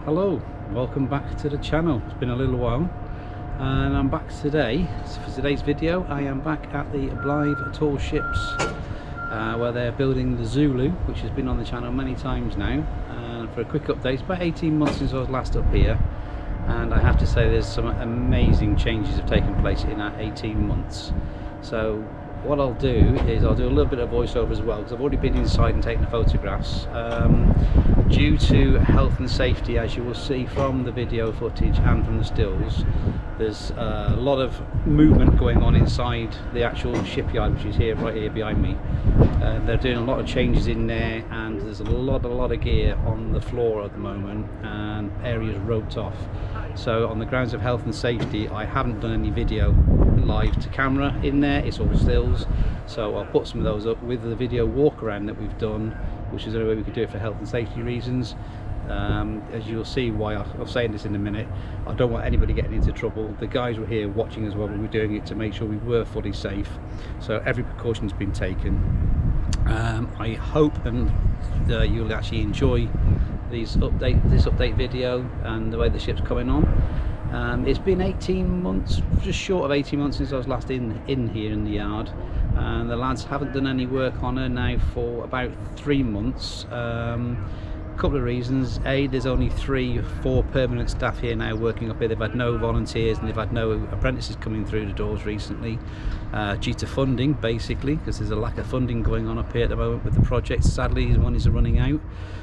Hello, welcome back to the channel. It's been a little while and I'm back today. So for today's video I am back at the Blyth Tall Ships where they're building the Zulu, which has been on the channel many times now. And for a quick update, it's about 18 months since I was last up here, and I have to say there's some amazing changes have taken place in that 18 months. So what I'll do is I'll do a little bit of voiceover as well, because I've already been inside and taken the photographs. Due to health and safety, as you will see from the video footage and from the stills, there's a lot of movement going on inside the actual shipyard, which is right here behind me. They're doing a lot of changes in there, and there's a lot of gear on the floor at the moment and areas roped off. So on the grounds of health and safety, I haven't done any video live to camera in there, it's all stills. So I'll put some of those up with the video walk around that we've done, which is the only way we could do it for health and safety reasons. As you'll see why I'll say this in a minute, I don't want anybody getting into trouble. The guys were here watching as well, but we're doing it to make sure we were fully safe, so every precaution's been taken. I hope and you'll actually enjoy this update video and the way the ship's coming on. It's been 18 months, just short of 18 months since I was last in here in the yard, and the lads haven't done any work on her now for about 3 months. Couple of reasons. A, there's only 3 or 4 permanent staff here now working up here. They've had no volunteers and they've had no apprentices coming through the doors recently, due to funding, basically, because there's a lack of funding going on up here at the moment with the project. Sadly, the monies are running out,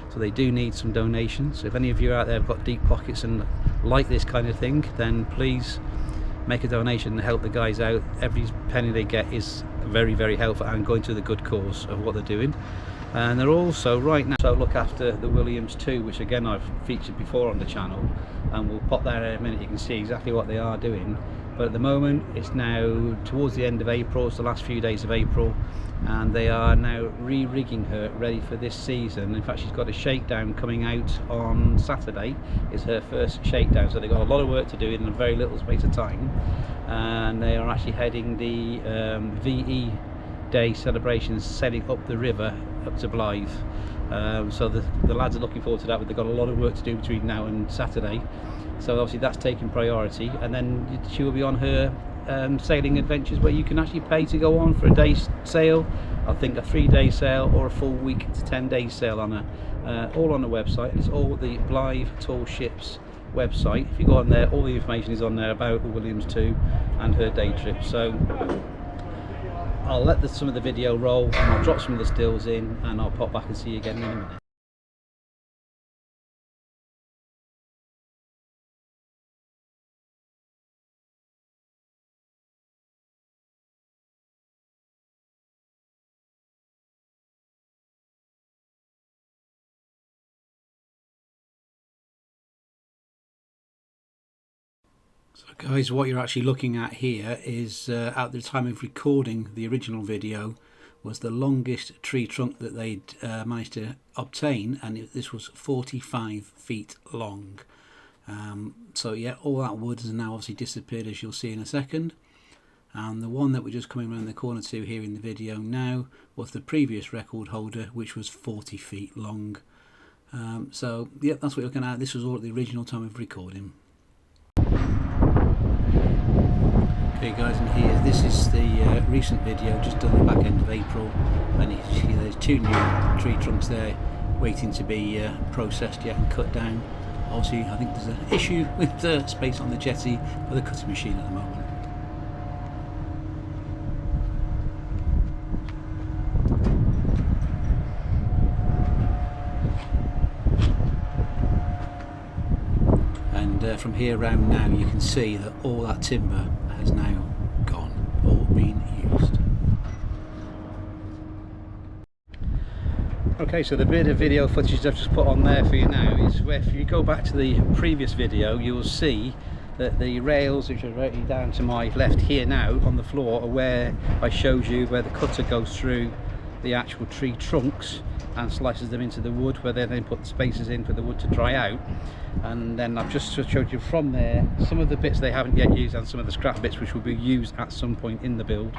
so they do need some donations. So if any of you out there have got deep pockets and like this kind of thing, then please make a donation and help the guys out. Every penny they get is very helpful and going to the good cause of what they're doing. And they're also right now look after the Williams 2, which again I've featured before on the channel, and we'll pop that in a minute. You can see exactly what they are doing. But at the moment it's now towards the end of April, it's the last few days of April, and they are now re-rigging her ready for this season. In fact, she's got a shakedown coming out on Saturday. It's her first shakedown, so they've got a lot of work to do in a very little space of time, and they are actually heading the VE Day celebrations, sailing up the river up to Blyth. So the lads are looking forward to that, but they've got a lot of work to do between now and Saturday, so obviously that's taking priority. And then she will be on her sailing adventures, where you can actually pay to go on for a day's sail, I think a 3-day sail or a full week to 10 days sail on her, all on the website. It's all the Blyth Tall Ships website. If you go on there, all the information is on there about the Williams 2 and her day trip. So I'll let some of the video roll, and I'll drop some of the stills in, and I'll pop back and see you again in a minute. So guys, what you're actually looking at here is, at the time of recording the original video, was the longest tree trunk that they'd managed to obtain, and this was 45 feet long. So yeah, all that wood has now obviously disappeared, as you'll see in a second, and the one that we're just coming around the corner to here in the video now was the previous record holder, which was 40 feet long. So yeah, that's what you're looking at. This was all at the original time of recording. Okay guys, and here, this is the recent video just done at the back end of April, and you see there's 2 new tree trunks there waiting to be processed yet and cut down. Obviously I think there's an issue with the space on the jetty for the cutting machine at the moment. And from here around now, you can see that all that timber has now gone, all been used. Okay, so the bit of video footage I've just put on there for you now is where, if you go back to the previous video, you'll see that the rails, which are right down to my left here now on the floor, are where I showed you where the cutter goes through the actual tree trunks and slices them into the wood, where they then put the spaces in for the wood to dry out. And then I've just showed you from there some of the bits they haven't yet used and some of the scrap bits which will be used at some point in the build,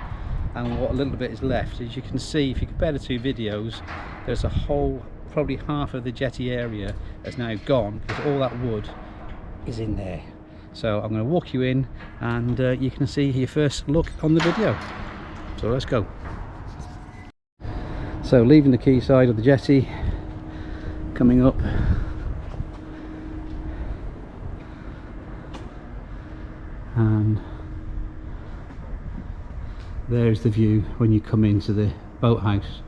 and what little bit is left. As you can see, if you compare the 2 videos, there's a whole probably half of the jetty area has now gone because all that wood is in there. So I'm going to walk you in, and you can see your first look on the video. So let's go. So leaving the quay side of the jetty, coming up, and there's the view when you come into the boathouse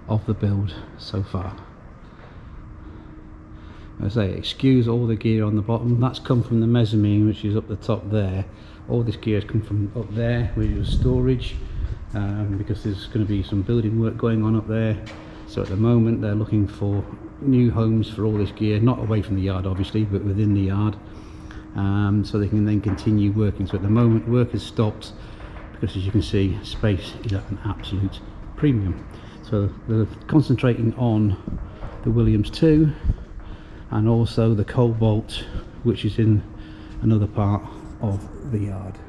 of the build so far. As I say, excuse all the gear on the bottom, that's come from the mezzanine, which is up the top there. All this gear has come from up there, which is storage, because there's going to be some building work going on up there. So at the moment they're looking for new homes for all this gear, not away from the yard obviously, but within the yard, so they can then continue working. So at the moment work has stopped because, as you can see, space is at an absolute premium. So they're concentrating on the Williams II and also the Cobalt, which is in another part of the yard.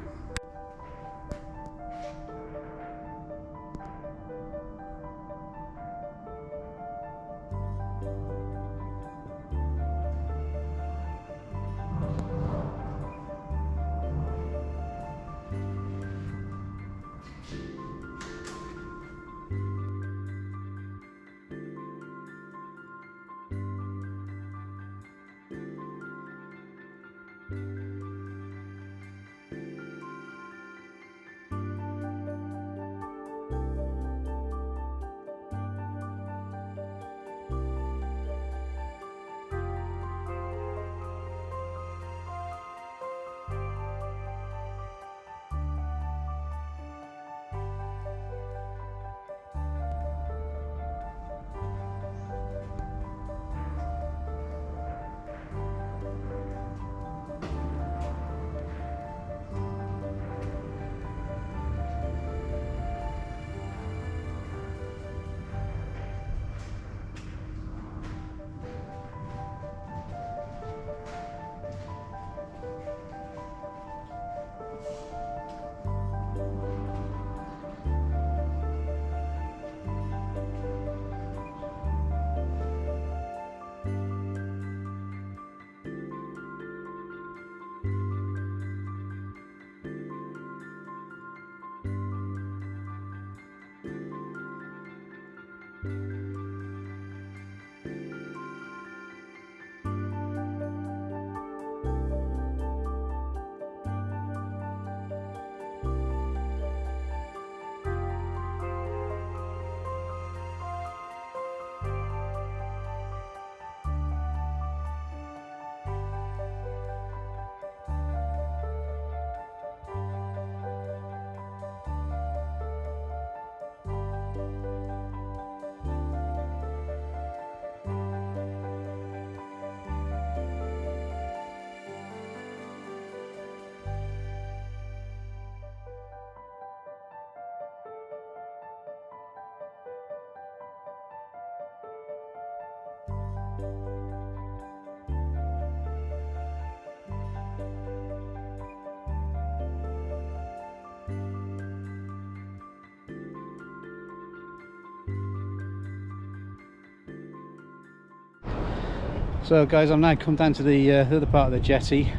So guys, I've now come down to the other part of the jetty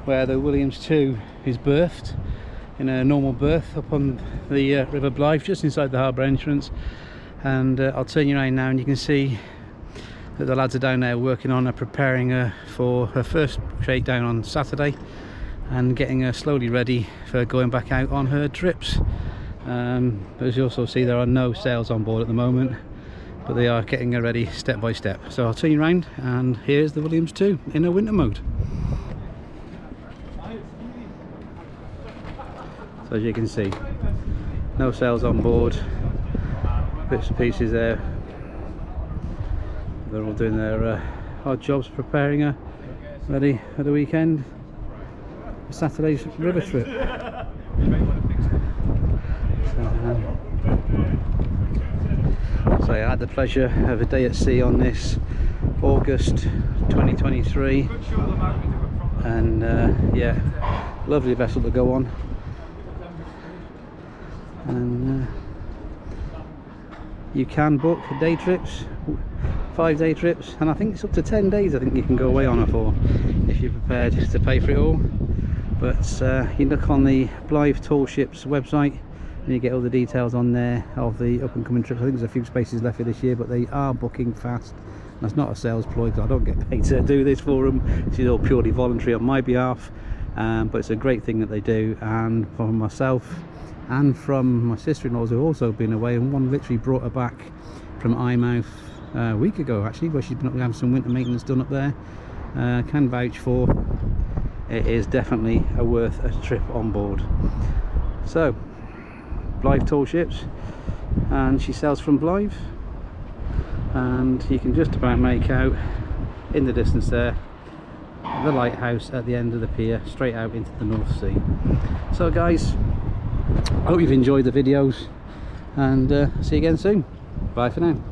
where the Williams II is berthed in a normal berth up on the River Blyth, just inside the harbour entrance. And I'll turn you around now and you can see that the lads are down there working on her, preparing her for her first shakedown on Saturday and getting her slowly ready for going back out on her trips. But as you also see, there are no sails on board at the moment, but they are getting her ready step by step. So I'll turn you around, and here's the Williams II in her winter mode. So as you can see, no sails on board, bits and pieces there. They're all doing their odd jobs preparing her ready for the weekend, for Saturday's river trip. So I had the pleasure of a day at sea on this August 2023, and yeah, lovely vessel to go on. And you can book day trips 5-day trips, and I think it's up to 10 days I think you can go away on it for, if you're prepared to pay for it all. But you look on the Blyth Tall Ships website and you get all the details on there of the up and coming trips. I think there's a few spaces left for this year, but they are booking fast. That's not a sales ploy, because I don't get paid to do this for them. This is all purely voluntary on my behalf, but it's a great thing that they do. And from myself and from my sister-in-laws who have also been away, and one literally brought her back from Eyemouth a week ago actually, where she's been up having some winter maintenance done up there. Can vouch for it is definitely worth a trip on board. So Blyth Tall Ships, and she sails from Blyth, and you can just about make out in the distance there the lighthouse at the end of the pier, straight out into the North Sea. So guys, I hope you've enjoyed the videos, and see you again soon. Bye for now.